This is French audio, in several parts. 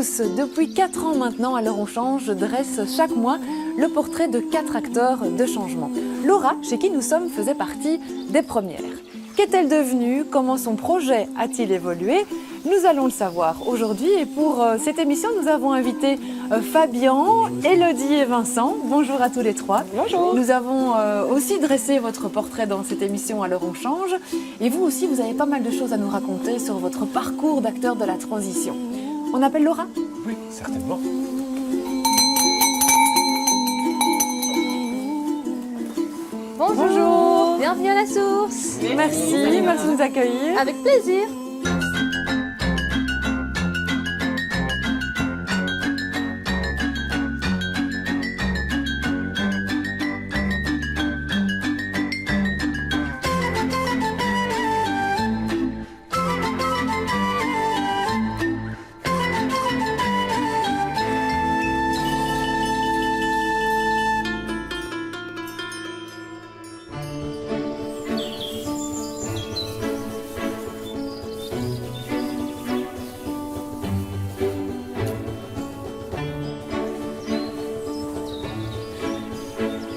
tous, depuis 4 ans maintenant, à l'heure on change, je dresse chaque mois le portrait de 4 acteurs de changement. Laura, chez qui nous sommes, faisait partie des premières. Qu'est-elle devenue? Comment son projet a-t-il évolué? Nous allons le savoir aujourd'hui et pour cette émission, nous avons invité Fabien, Élodie et Vincent. Bonjour à tous les trois. Bonjour. Nous avons aussi dressé votre portrait dans cette émission à l'heure on change. Et vous aussi, vous avez pas mal de choses à nous raconter sur votre parcours d'acteur de la transition. On appelle Laura? Oui, certainement. Bonjour. Bienvenue à la source. Merci de nous accueillir. Avec plaisir.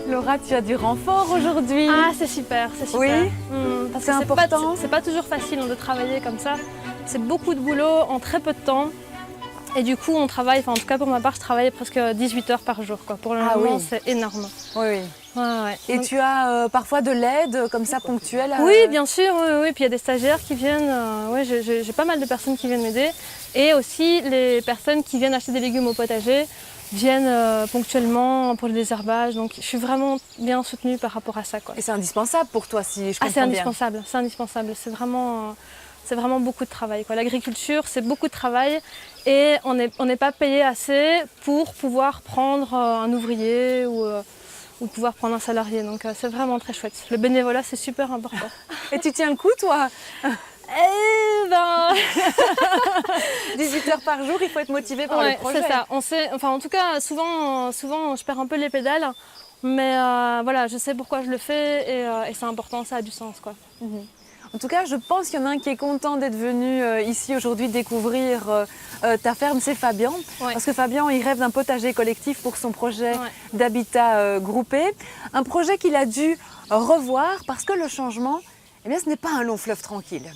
Laura, tu as du renfort aujourd'hui. Ah, c'est super, c'est super. Oui, parce c'est que important. c'est pas toujours facile de travailler comme ça. C'est beaucoup de boulot en très peu de temps. Et du coup, on travaille, enfin en tout cas pour ma part, je travaille presque 18 heures par jour, quoi. Pour le moment, oui. c'est énorme. Oui. Ouais. Et Donc, tu as parfois de l'aide comme ça ponctuelle? oui, bien sûr, oui. Puis il y a des stagiaires qui viennent, j'ai pas mal de personnes qui viennent m'aider. Et aussi les personnes qui viennent acheter des légumes au potager viennent ponctuellement pour le désherbage. Donc je suis vraiment bien soutenue par rapport à ça, quoi. Et c'est indispensable pour toi, si je comprends c'est bien. indispensable, c'est indispensable. C'est vraiment beaucoup de travail, quoi. L'agriculture, c'est beaucoup de travail et on n'est pas payé assez pour pouvoir prendre un ouvrier ou pouvoir prendre un salarié. Donc c'est vraiment très chouette. Le bénévolat, c'est super important. Et tu tiens le coup, toi? 18 heures par jour, il faut être motivé par le projet. C'est ça. En tout cas, souvent, je perds un peu les pédales. Mais voilà, je sais pourquoi je le fais et c'est important, ça a du sens, quoi. En tout cas, je pense qu'il y en a un qui est content d'être venu ici aujourd'hui découvrir ta ferme, c'est Fabien. Ouais. Parce que Fabien, il rêve d'un potager collectif pour son projet d'habitat groupé. Un projet qu'il a dû revoir parce que le changement, eh bien, ce n'est pas un long fleuve tranquille.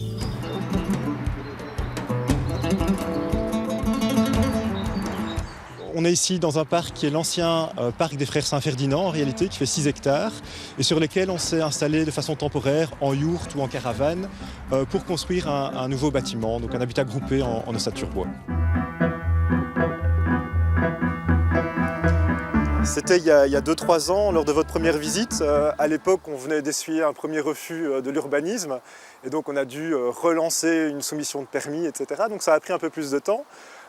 On est ici dans un parc qui est l'ancien parc des Frères Saint-Ferdinand, en réalité, qui fait 6 hectares, et sur lequel on s'est installé de façon temporaire, en yourte ou en caravane, pour construire un nouveau bâtiment, donc un habitat groupé en ossature bois. C'était il y a 2-3 ans, lors de votre première visite. À l'époque, on venait d'essuyer un premier refus de l'urbanisme, et donc on a dû relancer une soumission de permis, etc. Donc ça a pris un peu plus de temps.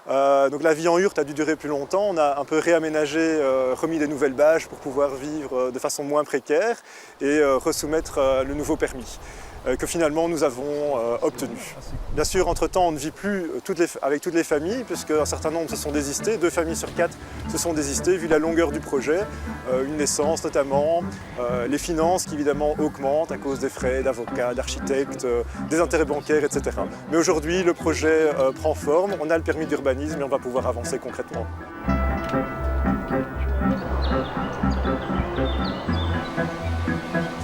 Donc la vie en yourte a dû durer plus longtemps, on a un peu réaménagé, remis des nouvelles bâches pour pouvoir vivre de façon moins précaire et resoumettre le nouveau permis que finalement nous avons obtenu. Bien sûr, entre-temps, on ne vit plus avec toutes les familles puisque un certain nombre se sont désistés, 2 familles sur 4 se sont désistées vu la longueur du projet, une naissance notamment, les finances qui évidemment augmentent à cause des frais d'avocats, d'architectes, des intérêts bancaires, etc. Mais aujourd'hui, le projet prend forme, on a le permis d'urbanisme et on va pouvoir avancer concrètement.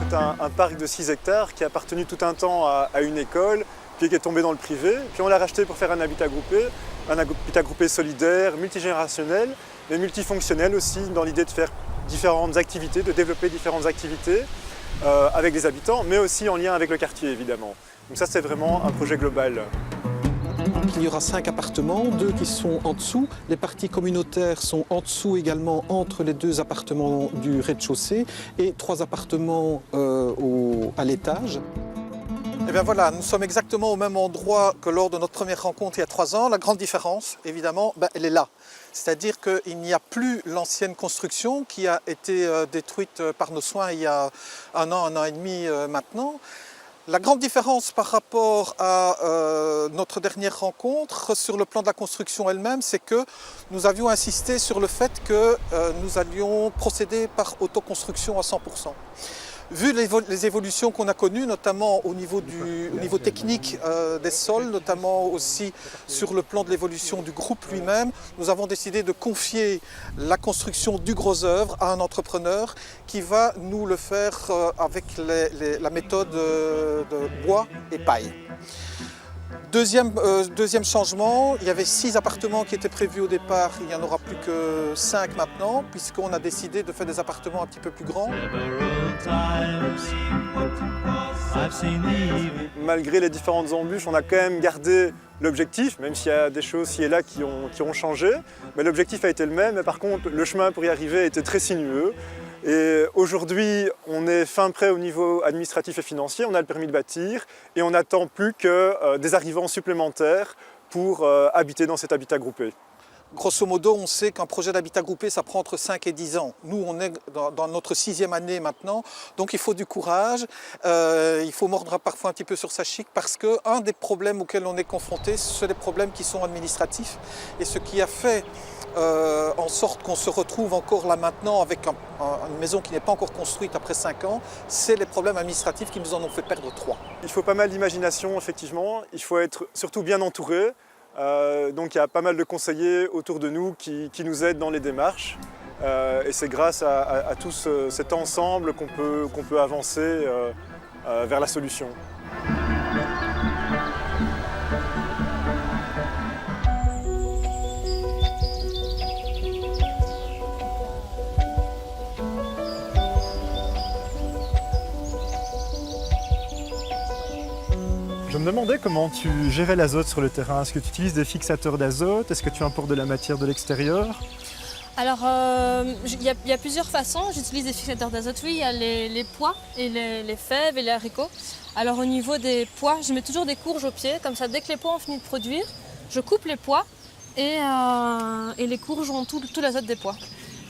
C'est un parc de 6 hectares qui a appartenu tout un temps à une école, puis qui est tombé dans le privé. Puis on l'a racheté pour faire un habitat groupé solidaire, multigénérationnel, mais multifonctionnel aussi, dans l'idée de faire différentes activités, de développer différentes activités avec les habitants, mais aussi en lien avec le quartier évidemment. Donc ça c'est vraiment un projet global. Il y aura 5 appartements, 2 qui sont en dessous. Les parties communautaires sont en dessous également entre les 2 appartements du rez-de-chaussée et 3 appartements à l'étage. Et bien voilà, nous sommes exactement au même endroit que lors de notre première rencontre il y a 3 ans. La grande différence, évidemment, elle est là. C'est-à-dire qu'il n'y a plus l'ancienne construction qui a été détruite par nos soins il y a un an et demi maintenant. La grande différence par rapport à notre dernière rencontre sur le plan de la construction elle-même, c'est que nous avions insisté sur le fait que nous allions procéder par autoconstruction à 100%. Vu les évolutions qu'on a connues, notamment au niveau technique des sols, notamment aussi sur le plan de l'évolution du groupe lui-même, nous avons décidé de confier la construction du gros œuvre à un entrepreneur qui va nous le faire avec la méthode de bois et paille. Deuxième changement, il y avait 6 appartements qui étaient prévus au départ, il n'y en aura plus que 5 maintenant, puisqu'on a décidé de faire des appartements un petit peu plus grands. Malgré les différentes embûches, on a quand même gardé l'objectif, même s'il y a des choses ci et là qui ont changé. Mais l'objectif a été le même, mais par contre, le chemin pour y arriver a été très sinueux. Et aujourd'hui, on est fin prêt au niveau administratif et financier, on a le permis de bâtir et on n'attend plus que des arrivants supplémentaires pour habiter dans cet habitat groupé. Grosso modo, on sait qu'un projet d'habitat groupé, ça prend entre 5 et 10 ans. Nous, on est dans notre 6e année maintenant, donc il faut du courage, il faut mordre parfois un petit peu sur sa chic parce qu'un des problèmes auxquels on est confronté, ce sont des problèmes qui sont administratifs. Et ce qui a fait en sorte qu'on se retrouve encore là maintenant avec une maison qui n'est pas encore construite après 5 ans, c'est les problèmes administratifs qui nous en ont fait perdre 3. Il faut pas mal d'imagination, effectivement. Il faut être surtout bien entouré. Donc il y a pas mal de conseillers autour de nous qui nous aident dans les démarches. Et c'est grâce à tout cet ensemble qu'on peut avancer vers la solution. Je me demandais comment tu gérais l'azote sur le terrain. Est-ce que tu utilises des fixateurs d'azote? Est-ce que tu importes de la matière de l'extérieur? Alors, il y a plusieurs façons. J'utilise des fixateurs d'azote. Oui, il y a les pois et les fèves et les haricots. Alors, au niveau des pois, je mets toujours des courges au pied. Comme ça, dès que les pois ont fini de produire, je coupe les pois et les courges ont tout l'azote des pois.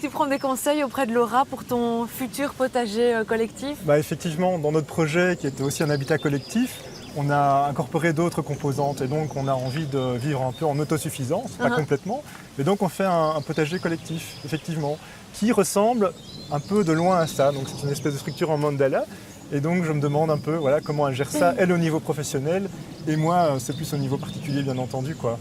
Tu prends des conseils auprès de Laura pour ton futur potager collectif? Effectivement, dans notre projet qui était aussi un habitat collectif, on a incorporé d'autres composantes et donc on a envie de vivre un peu en autosuffisance, pas complètement. Et donc on fait un potager collectif, effectivement, qui ressemble un peu de loin à ça. Donc c'est une espèce de structure en mandala. Et donc je me demande un peu comment elle gère ça, elle au niveau professionnel, et moi c'est plus au niveau particulier bien entendu, quoi.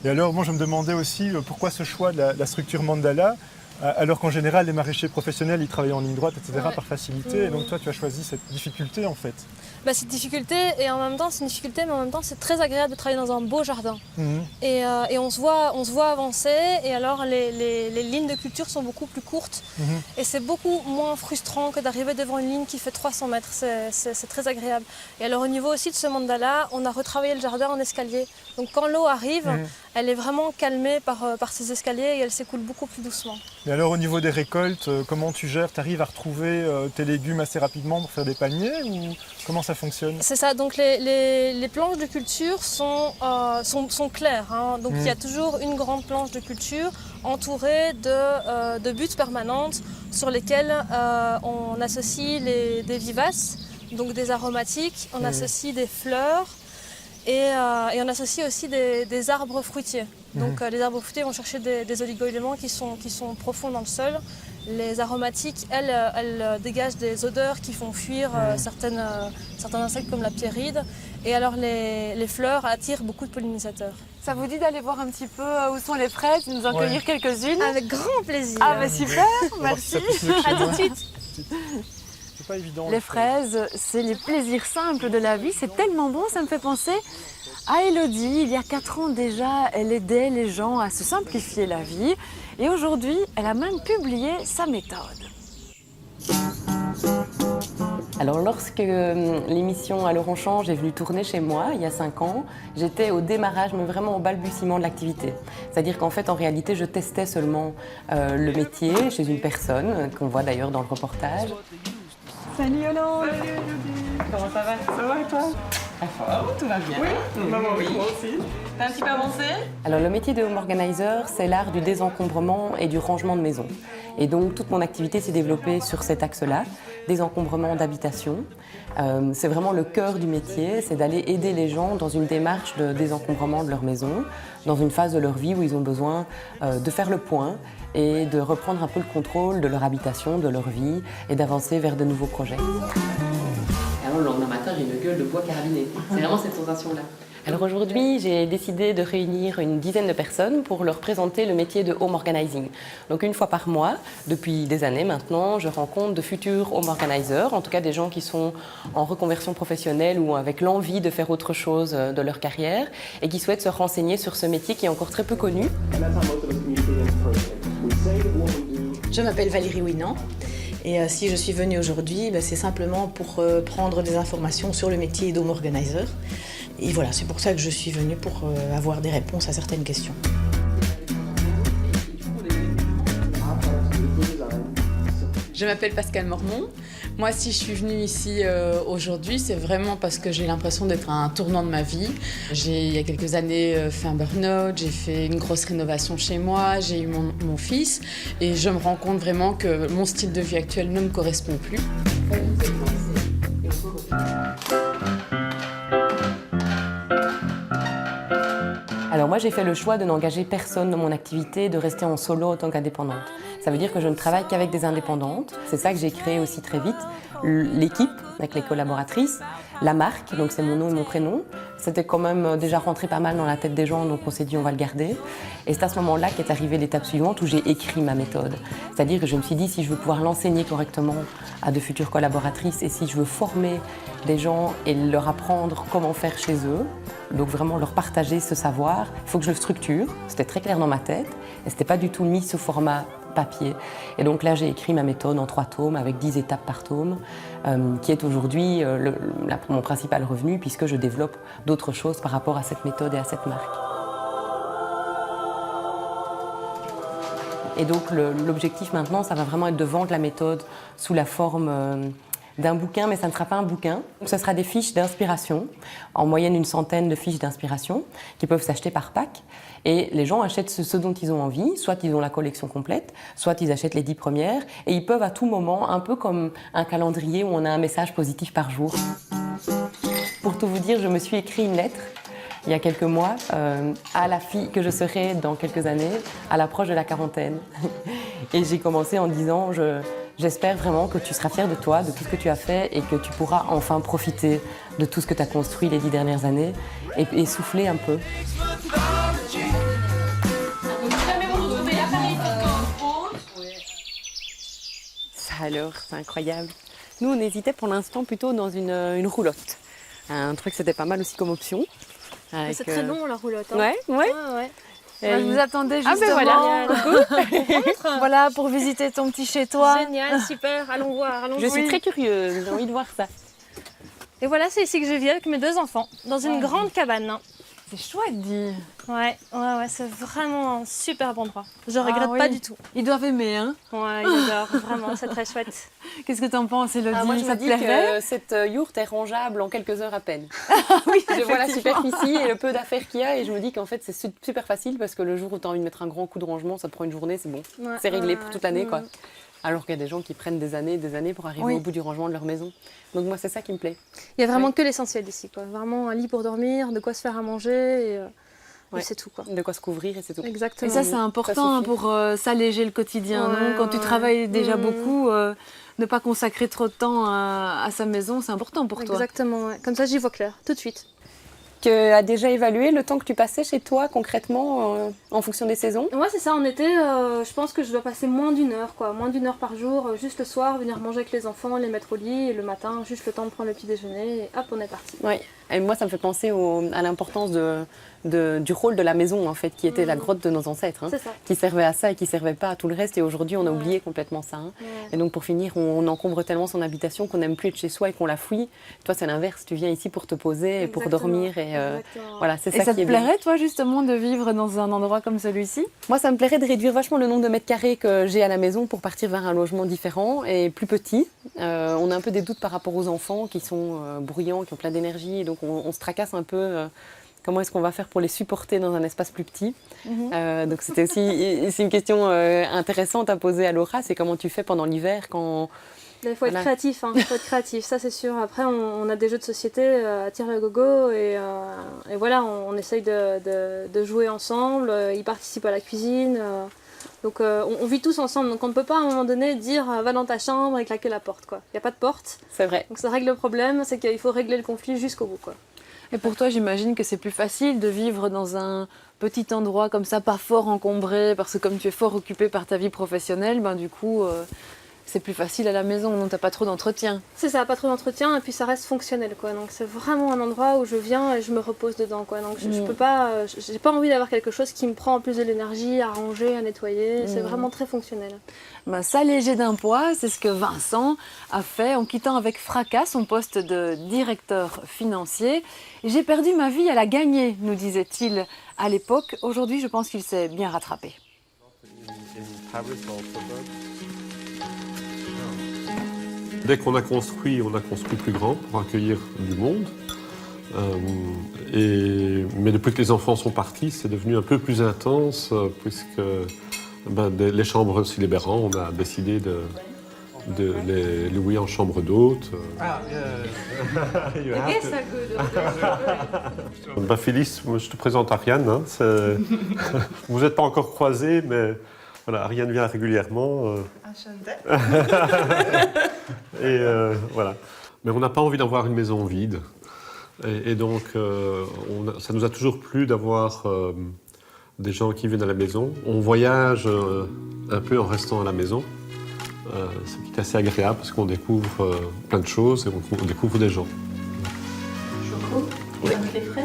Et alors moi je me demandais aussi pourquoi ce choix de la structure mandala, alors qu'en général les maraîchers professionnels ils travaillent en ligne droite, etc. par facilité. Et donc toi tu as choisi cette difficulté en fait. C'est une difficulté et en même temps c'est une difficulté, mais en même temps c'est très agréable de travailler dans un beau jardin. Et on se voit avancer, et alors les lignes de culture sont beaucoup plus courtes et c'est beaucoup moins frustrant que d'arriver devant une ligne qui fait 300 mètres, c'est très agréable. Et alors au niveau aussi de ce mandala, on a retravaillé le jardin en escalier. Donc quand l'eau arrive, elle est vraiment calmée par ces escaliers et elle s'écoule beaucoup plus doucement. Et alors au niveau des récoltes, comment tu gères? Tu arrives à retrouver tes légumes assez rapidement pour faire des paniers ou comment ça fonctionne? C'est ça, donc les planches de culture sont claires. Donc il y a toujours une grande planche de culture entourée de buttes permanentes sur lesquelles on associe des vivaces, donc des aromatiques, on associe des fleurs. Et on associe aussi des arbres fruitiers. Donc les arbres fruitiers vont chercher des oligo-éléments qui sont profonds dans le sol. Les aromatiques, elles dégagent des odeurs qui font fuir certains insectes comme la pierride. Et alors les fleurs attirent beaucoup de pollinisateurs. Ça vous dit d'aller voir un petit peu où sont les fraises, nous en cueillir quelques-unes? Avec grand plaisir. Super, merci. À tout de suite. C'est pas évident. Les fraises, c'est les plaisirs simples de la vie, c'est tellement bon, ça me fait penser à Elodie. Il y a 4 ans déjà, elle aidait les gens à se simplifier la vie. Et aujourd'hui, elle a même publié sa méthode. Alors lorsque l'émission Alors on change est venue tourner chez moi, il y a 5 ans, j'étais au démarrage, mais vraiment au balbutiement de l'activité. C'est-à-dire qu'en fait, en réalité, je testais seulement le métier chez une personne, qu'on voit d'ailleurs dans le reportage. Salut Yolande. Comment ça va? Ça va et toi? Tout va bien. Oui, maman, oui, moi aussi. T'as un petit peu avancé? Alors le métier de home organizer, c'est l'art du désencombrement et du rangement de maison. Et donc toute mon activité s'est développée sur cet axe-là, désencombrement d'habitation. C'est vraiment le cœur du métier, c'est d'aller aider les gens dans une démarche de désencombrement de leur maison, dans une phase de leur vie où ils ont besoin de faire le point et de reprendre un peu le contrôle de leur habitation, de leur vie et d'avancer vers de nouveaux projets. Alors, le lendemain matin, j'ai une gueule de bois carabiné. C'est vraiment cette sensation-là. Alors aujourd'hui, j'ai décidé de réunir une dizaine de personnes pour leur présenter le métier de home organizing. Donc une fois par mois, depuis des années maintenant, je rencontre de futurs home organizers, en tout cas des gens qui sont en reconversion professionnelle ou avec l'envie de faire autre chose de leur carrière et qui souhaitent se renseigner sur ce métier qui est encore très peu connu. Je m'appelle Valérie Winant. Et si je suis venue aujourd'hui, c'est simplement pour prendre des informations sur le métier d'home organizer. Et voilà, c'est pour ça que je suis venue, pour avoir des réponses à certaines questions. Je m'appelle Pascale Mormont. Moi, si je suis venue ici aujourd'hui, c'est vraiment parce que j'ai l'impression d'être à un tournant de ma vie. J'ai, il y a quelques années, fait un burn-out, j'ai fait une grosse rénovation chez moi, j'ai eu mon fils et je me rends compte vraiment que mon style de vie actuel ne me correspond plus. Alors moi j'ai fait le choix de n'engager personne dans mon activité, de rester en solo en tant qu'indépendante. Ça veut dire que je ne travaille qu'avec des indépendantes. C'est ça que j'ai créé aussi très vite. L'équipe avec les collaboratrices, la marque, donc c'est mon nom et mon prénom. C'était quand même déjà rentré pas mal dans la tête des gens, donc on s'est dit on va le garder. Et c'est à ce moment-là qu'est arrivée l'étape suivante où j'ai écrit ma méthode. C'est-à-dire que je me suis dit si je veux pouvoir l'enseigner correctement à de futures collaboratrices et si je veux former des gens et leur apprendre comment faire chez eux, donc vraiment leur partager ce savoir, il faut que je le structure. C'était très clair dans ma tête et c'était pas du tout mis sous format papier. Et donc là, j'ai écrit ma méthode en 3 tomes avec 10 étapes par tome, qui est aujourd'hui mon principal revenu puisque je développe d'autres choses par rapport à cette méthode et à cette marque. Et donc l'objectif maintenant, ça va vraiment être de vendre la méthode sous la forme d'un bouquin, mais ça ne sera pas un bouquin. Ce sera des fiches d'inspiration, en moyenne une centaine de fiches d'inspiration qui peuvent s'acheter par pack. Et les gens achètent ce dont ils ont envie, soit ils ont la collection complète, soit ils achètent les 10 premières. Et ils peuvent à tout moment, un peu comme un calendrier où on a un message positif par jour. Pour tout vous dire, je me suis écrit une lettre il y a quelques mois à la fille que je serai dans quelques années, à l'approche de la quarantaine. Et j'ai commencé en disant j'espère vraiment que tu seras fière de toi, de tout ce que tu as fait et que tu pourras enfin profiter de tout ce que tu as construit les 10 dernières années et souffler un peu. Ça alors, c'est incroyable. Nous, on hésitait pour l'instant plutôt dans une roulotte. Un truc, c'était pas mal aussi comme option. C'est très long la roulotte. Hein. Ouais. Ouais. Je vous attendais justement. Ah ben voilà. Voilà, pour visiter ton petit chez-toi. Génial, super, allons voir. Je suis très curieuse, j'ai envie de voir ça. Et voilà, c'est ici que je vis avec mes 2 enfants, dans une grande cabane. Hein. C'est chouette, dit. Ouais, c'est vraiment un super endroit. Je regrette pas du tout. Ils doivent aimer, hein. Ouais, ils adorent, vraiment, c'est très chouette. Qu'est-ce que t'en penses, Élodie? Moi, je ça me te dis plairait? que cette yourte est rangeable en quelques heures à peine. Oui, Je vois la effectivement. superficie et le peu d'affaires qu'il y a et je me dis qu'en fait, c'est super facile parce que le jour où tu as envie de mettre un grand coup de rangement, ça te prend une journée, c'est bon. Ouais, C'est réglé pour toute l'année, quoi. Mm. Alors qu'il y a des gens qui prennent des années pour arriver au bout du rangement de leur maison. Donc moi, c'est ça qui me plaît. Il y a vraiment que l'essentiel ici, quoi. Vraiment un lit pour dormir, de quoi se faire à manger et c'est tout, quoi. De quoi se couvrir et c'est tout. Exactement. Et ça, c'est important pour s'alléger le quotidien, non? Quand tu travailles déjà beaucoup, ne pas consacrer trop de temps à sa maison, c'est important pour toi. Exactement, ouais. Comme ça, j'y vois clair, tout de suite. Tu as déjà évalué le temps que tu passais chez toi concrètement en fonction des saisons? Ouais, c'est ça, en été, je pense que je dois passer moins d'1 heure, quoi. Moins d'1 heure par jour, juste le soir, venir manger avec les enfants, les mettre au lit, et le matin, juste le temps de prendre le petit déjeuner, et hop, on est parti. Oui. Et moi, ça me fait penser à l'importance du rôle de la maison, en fait, qui était la grotte de nos ancêtres, hein, qui servait à ça et qui ne servait pas à tout le reste. Et aujourd'hui, on a oublié complètement ça. Hein. Et donc, pour finir, on encombre tellement son habitation qu'on n'aime plus être chez soi et qu'on la fouille. Toi, c'est l'inverse. Tu viens ici pour te poser et pour dormir. Et voilà, c'est ça qui est bien. Et ça te plairait, toi, justement, de vivre dans un endroit comme celui-ci? Moi, ça me plairait de réduire vachement le nombre de mètres carrés que j'ai à la maison pour partir vers un logement différent et plus petit. On a un peu des doutes par rapport aux enfants qui sont bruyants, qui ont plein d'énergie. Donc, on se tracasse un peu comment est-ce qu'on va faire pour les supporter dans un espace plus petit. Donc, c'était aussi une question intéressante à poser à Laura. C'est comment tu fais pendant l'hiver quand... Il faut être créatif, hein. Il faut être créatif, ça c'est sûr. Après, on a des jeux de société à tir à gogo et voilà, on essaye de jouer ensemble. Ils participent à la cuisine. Donc on vit tous ensemble, donc on ne peut pas à un moment donné dire va dans ta chambre et claquer la porte, quoi. Il n'y a pas de porte. C'est vrai. Donc ça règle le problème, c'est qu'il faut régler le conflit jusqu'au bout, quoi. Et pour toi, j'imagine que c'est plus facile de vivre dans un petit endroit comme ça, pas fort encombré, parce que comme tu es fort occupé par ta vie professionnelle, ben du coup c'est plus facile à la maison, donc t'as pas trop d'entretien. C'est ça, pas trop d'entretien, et puis ça reste fonctionnel, quoi. Donc c'est vraiment un endroit où je viens et je me repose dedans, quoi. Donc je peux pas, j'ai pas envie d'avoir quelque chose qui me prend en plus de l'énergie à ranger, à nettoyer. C'est vraiment très fonctionnel. Ben, s'alléger d'un poids, c'est ce que Vincent a fait en quittant avec fracas son poste de directeur financier. J'ai perdu ma vie à la gagner, nous disait-il à l'époque. Aujourd'hui, je pense qu'il s'est bien rattrapé. Dès qu'on a construit, on a construit plus grand pour accueillir du monde. Mais depuis que les enfants sont partis, c'est devenu un peu plus intense puisque les chambres s'y libérant, on a décidé de les louer en chambre d'hôte. Phyllis, je te présente Ariane. Hein, vous n'êtes pas encore croisés, mais voilà, Ariane vient régulièrement. Et voilà. Mais on n'a pas envie d'avoir une maison vide. Et donc, ça nous a toujours plu d'avoir des gens qui viennent à la maison. On voyage un peu en restant à la maison, ce qui est assez agréable parce qu'on découvre plein de choses et on découvre des gens. Oui. Avec les fraises,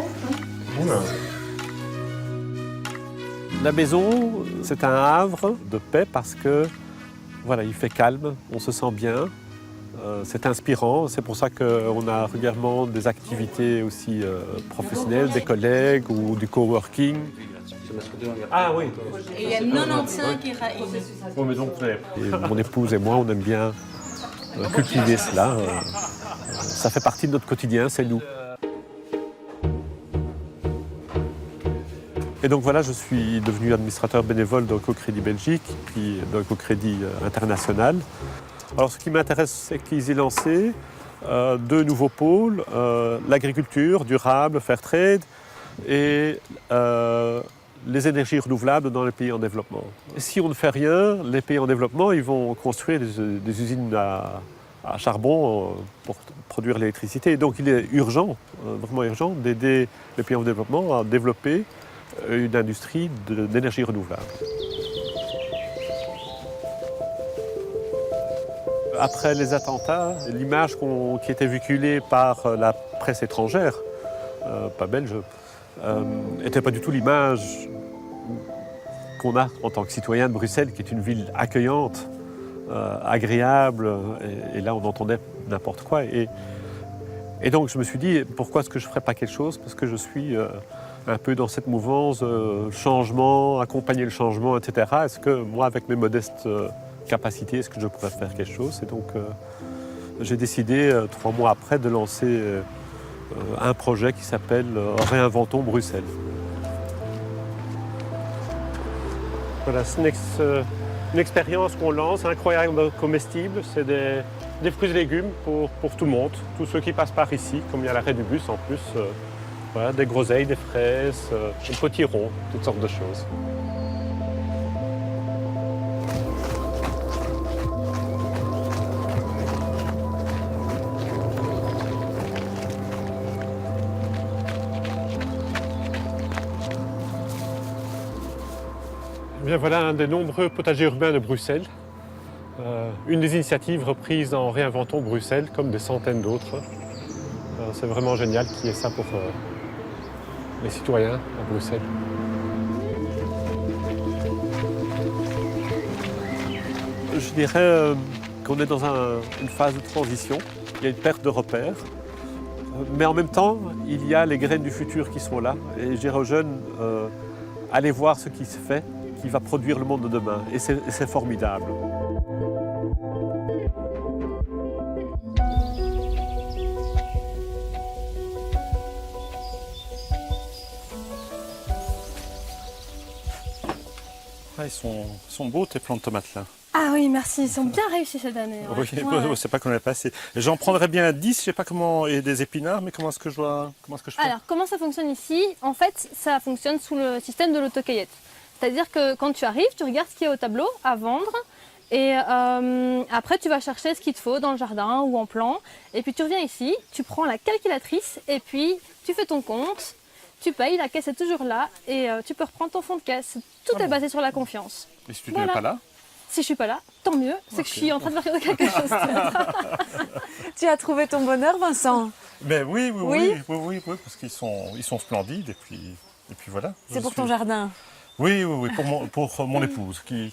hein. La maison, c'est un havre de paix parce que voilà, il fait calme, on se sent bien. C'est inspirant, c'est pour ça qu'on a régulièrement des activités aussi professionnelles, des collègues ou du coworking. Ah oui. Et il y a 95 qui et mon épouse et moi, on aime bien cultiver cela. Ça fait partie de notre quotidien, c'est nous. Et donc voilà, je suis devenu administrateur bénévole d'Eco-Crédit Belgique, puis d'Eco-Crédit International. Alors ce qui m'intéresse, c'est qu'ils aient lancé 2 nouveaux pôles, l'agriculture durable, fair trade, et les énergies renouvelables dans les pays en développement. Et si on ne fait rien, les pays en développement, ils vont construire des usines à charbon pour produire l'électricité. Et donc il est urgent, vraiment urgent, d'aider les pays en développement à développer une industrie d'énergie renouvelable. Après les attentats, l'image qui était véhiculée par la presse étrangère, pas belge, n'était pas du tout l'image qu'on a en tant que citoyen de Bruxelles, qui est une ville accueillante, agréable, et là on entendait n'importe quoi. Et donc je me suis dit, pourquoi est-ce que je ne ferais pas quelque chose? Parce que je suis un peu dans cette mouvance, changement, accompagner le changement, etc. Est-ce que moi, avec mes modestes capacités, est-ce que je pourrais faire quelque chose? Et donc j'ai décidé, 3 mois après, de lancer un projet qui s'appelle Réinventons Bruxelles. Voilà, c'est une expérience qu'on lance, incroyable comestible. C'est des fruits et légumes pour tout le monde, tous ceux qui passent par ici, comme il y a l'arrêt du bus en plus. Voilà, des groseilles, des fraises, des potirons, toutes sortes de choses. Bien, voilà un des nombreux potagers urbains de Bruxelles. Une des initiatives reprises en Réinventons Bruxelles, comme des centaines d'autres. C'est vraiment génial qu'il y ait ça pour les citoyens à Bruxelles. Je dirais qu'on est dans une phase de transition. Il y a une perte de repères. Mais en même temps, il y a les graines du futur qui sont là. Et je dirais aux jeunes, allez voir ce qui se fait, qui va produire le monde de demain. Et c'est formidable. Ah, ils sont beaux tes plants de tomates là. Ah oui, merci, ils sont bien réussis cette année. Oui, c'est pas qu'on est passé. J'en prendrais bien 10, je sais pas comment, et des épinards, mais comment est-ce que je fais? Alors, comment ça fonctionne ici? En fait, ça fonctionne sous le système de l'autocueillette. C'est-à-dire que quand tu arrives, tu regardes ce qu'il y a au tableau à vendre. Et après, tu vas chercher ce qu'il te faut dans le jardin ou en plan. Et puis tu reviens ici, tu prends la calculatrice et puis tu fais ton compte. Tu payes, la caisse est toujours là et tu peux reprendre ton fonds de caisse. Tout est basé sur la confiance. Et si tu n'es pas là? Si je suis pas là, tant mieux. C'est que je suis en train de faire quelque chose. Tu as trouvé ton bonheur, Vincent? Ben oui, parce qu'ils sont splendides et puis voilà. C'est pour ton jardin? Oui, pour mon épouse qui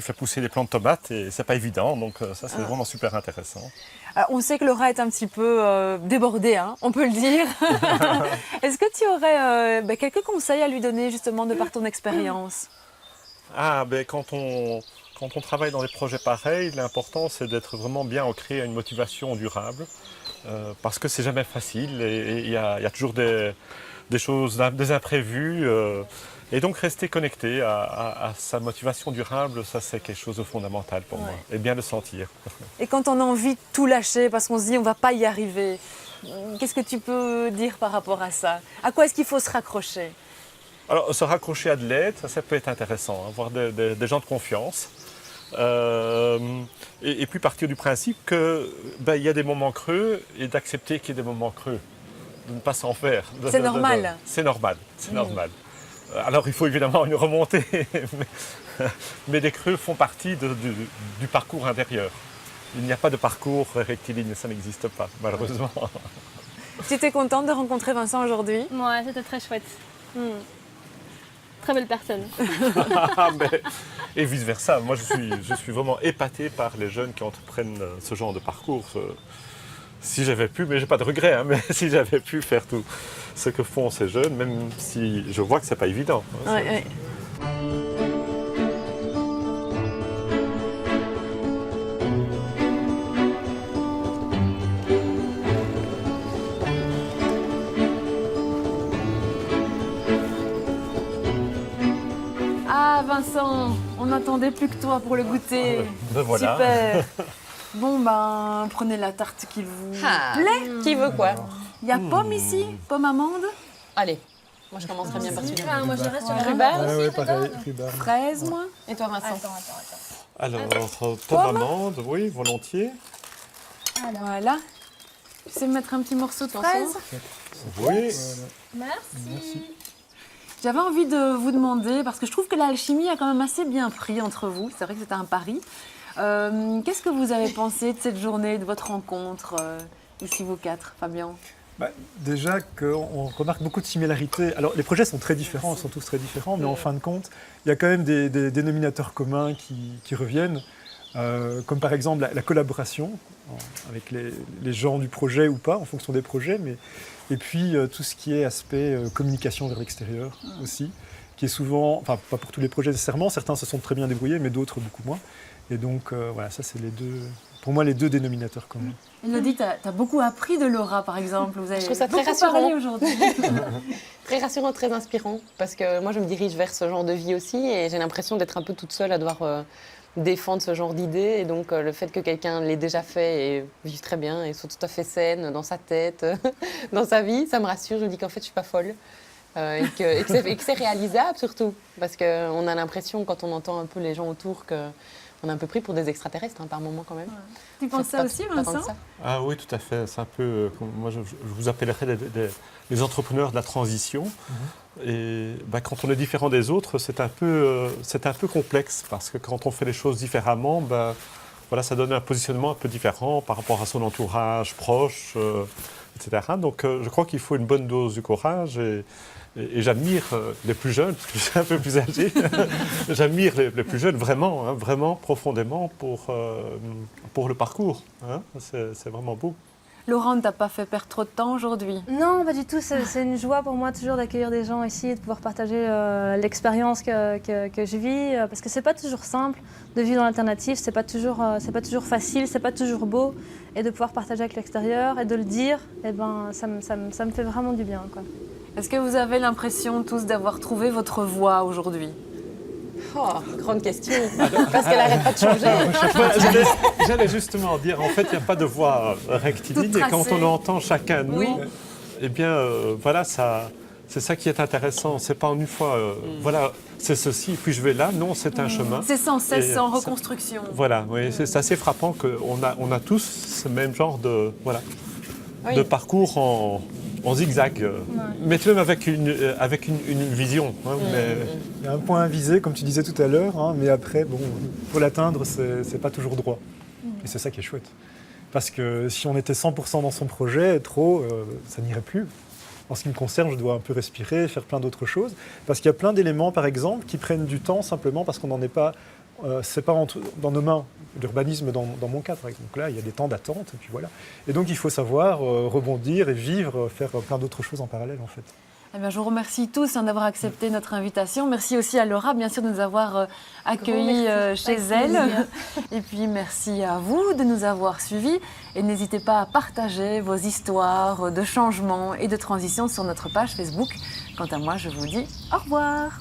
fait pousser des plants de tomates et c'est pas évident, donc ça c'est vraiment super intéressant. On sait que Laura est un petit peu débordée, hein, on peut le dire. Est-ce que tu aurais quelques conseils à lui donner justement de par ton expérience? Ah, ben quand on travaille dans des projets pareils, l'important c'est d'être vraiment bien ancré à une motivation durable, parce que c'est jamais facile et il y a toujours des choses, des imprévus. Et donc rester connecté à sa motivation durable, ça c'est quelque chose de fondamental pour moi, et bien le sentir. Et quand on a envie de tout lâcher parce qu'on se dit on ne va pas y arriver, qu'est-ce que tu peux dire par rapport à ça? À quoi est-ce qu'il faut se raccrocher? Alors se raccrocher à de l'aide, ça peut être intéressant, avoir des gens de confiance. Et puis partir du principe qu'il y a des moments creux et d'accepter qu'il y ait des moments creux, de ne pas s'en faire. C'est normal. C'est normal, c'est normal. Alors il faut évidemment une remontée, mais les creux font partie du parcours intérieur. Il n'y a pas de parcours rectiligne, ça n'existe pas, malheureusement. Tu étais contente de rencontrer Vincent aujourd'hui? Ouais, c'était très chouette. Très belle personne. Et vice-versa, moi je suis vraiment épaté par les jeunes qui entreprennent ce genre de parcours. Si j'avais pu, mais j'ai pas de regret, hein, mais si j'avais pu faire tout ce que font ces jeunes, même si je vois que c'est pas évident. Ouais. Ah Vincent, on n'attendait plus que toi pour le goûter. Ben voilà. Super. Bon prenez la tarte qui vous plaît. Qui veut quoi? Il y a pomme ici, pomme amande. Allez, moi je commencerai bien par celui-là. Moi je reste sur la Rhubarbe aussi, Ouais, pareil, dedans. rhubarbe. Fraise, moi. Et toi Vincent? Attends. Alors, pomme amande, oui, volontiers. Voilà. Tu sais me mettre un petit morceau de fraise? Oui. Merci. J'avais envie de vous demander, parce que je trouve que l'alchimie a quand même assez bien pris entre vous. C'est vrai que c'était un pari. Qu'est-ce que vous avez pensé de cette journée, de votre rencontre, ici vous quatre, Fabien? Déjà qu'on remarque beaucoup de similarités. Alors les projets sont très différents, ils sont tous très différents, mais en fin de compte, il y a quand même des dénominateurs communs qui reviennent, comme par exemple la collaboration avec les gens du projet ou pas, en fonction des projets, et puis tout ce qui est aspect communication vers l'extérieur aussi, qui est souvent, enfin pas pour tous les projets nécessairement, certains se sont très bien débrouillés, mais d'autres beaucoup moins. Et donc voilà, ça c'est pour moi les deux dénominateurs communs. Elodie, tu as beaucoup appris de Laura, par exemple. Vous avez Je trouve ça très beaucoup rassurant. parlé aujourd'hui. Très rassurant, très inspirant, parce que moi je me dirige vers ce genre de vie aussi et j'ai l'impression d'être un peu toute seule à devoir défendre ce genre d'idées. Et donc le fait que quelqu'un l'ait déjà fait et vive très bien et soit tout à fait saine dans sa tête, dans sa vie, ça me rassure. Je me dis qu'en fait je suis pas folle. Et que c'est réalisable surtout, parce qu'on a l'impression quand on entend un peu les gens autour qu'on est un peu pris pour des extraterrestres par moment quand même. Tu penses ça aussi, Vincent? Ah oui, tout à fait. C'est un peu, moi je vous appellerais les entrepreneurs de la transition. Et quand on est différent des autres, c'est un peu complexe, parce que quand on fait les choses différemment, voilà, ça donne un positionnement un peu différent par rapport à son entourage proche, etc. Donc je crois qu'il faut une bonne dose de courage et j'admire les plus jeunes, parce que je suis un peu plus âgé, j'admire les plus jeunes vraiment, hein, vraiment profondément pour le parcours. Hein. C'est vraiment beau. Laurent ne t'a pas fait perdre trop de temps aujourd'hui? Non, pas du tout. C'est une joie pour moi toujours d'accueillir des gens ici et de pouvoir partager l'expérience que je vis. Parce que c'est pas toujours simple de vivre dans l'alternative, c'est pas toujours facile, c'est pas toujours beau. Et de pouvoir partager avec l'extérieur et de le dire, eh ben, ça me fait vraiment du bien, quoi. Est-ce que vous avez l'impression tous d'avoir trouvé votre voie aujourd'hui? Oh, grande question, parce qu'elle n'arrête pas de changer. J'allais justement dire, en fait, il n'y a pas de voie rectiligne, et quand on entend chacun de nous, eh bien, voilà, c'est ça qui est intéressant. C'est pas en une fois, voilà, c'est ceci, puis je vais là. Non, c'est un chemin. C'est sans cesse, c'est en reconstruction. Voilà, oui, c'est assez frappant qu'on a tous ce même genre de, voilà, de parcours en zigzag, mais tout de même avec une vision. Hein, mais... Il y a un point à viser, comme tu disais tout à l'heure, hein, mais après, bon, pour l'atteindre, c'est pas toujours droit. Et c'est ça qui est chouette. Parce que si on était 100% dans son projet, ça n'irait plus. En ce qui me concerne, je dois un peu respirer, faire plein d'autres choses. Parce qu'il y a plein d'éléments, par exemple, qui prennent du temps simplement parce qu'on n'en est pas... c'est pas dans nos mains, l'urbanisme dans mon cas, par exemple. Donc là, il y a des temps d'attente, et puis voilà. Et donc, il faut savoir rebondir et vivre, faire plein d'autres choses en parallèle, en fait. Eh bien, je vous remercie tous d'avoir accepté notre invitation. Merci aussi à Laura, bien sûr, de nous avoir accueillis chez elle. Et puis, merci à vous de nous avoir suivis. Et n'hésitez pas à partager vos histoires de changement et de transition sur notre page Facebook. Quant à moi, je vous dis au revoir.